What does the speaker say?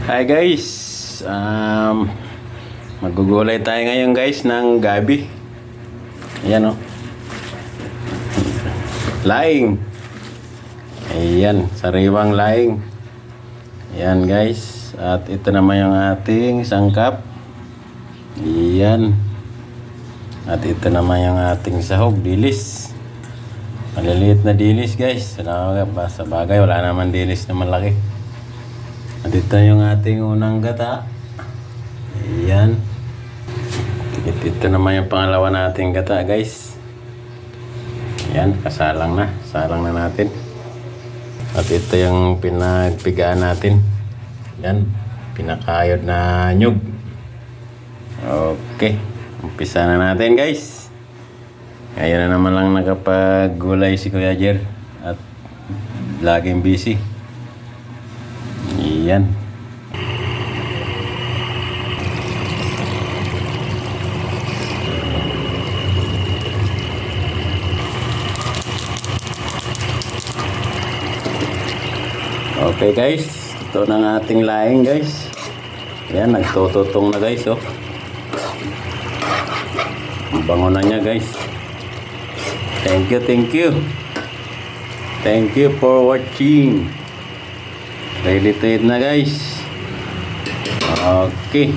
Hi guys, magugulay tayo ngayon guys ng gabi. Ayan o, laing. Ayan, sariwang laing. Ayan guys, at ito naman yung ating sangkap. Ayan, at ito naman yung ating sahog, dilis. Maliliit na dilis guys. Sa bagay, wala naman dilis na malaki. At ito yung ating unang gata. Ayan. Ito naman yung pangalawa nating gata guys. Ayan, kasalang na. Salang na natin. At ito yung pinagpigaan natin. Ayan, pinakayod na nyug. Okay, umpisa na natin guys. Ngayon na naman lang nakapag-gulay si Kuya Jer. At laging busy. Ayan. Okay guys, ito na ang ating laing guys. Ayan, nagtututong na guys oh. Ang bango na niya guys. Thank you, thank you. Thank you for watching. Ready to eat na guys. Okay.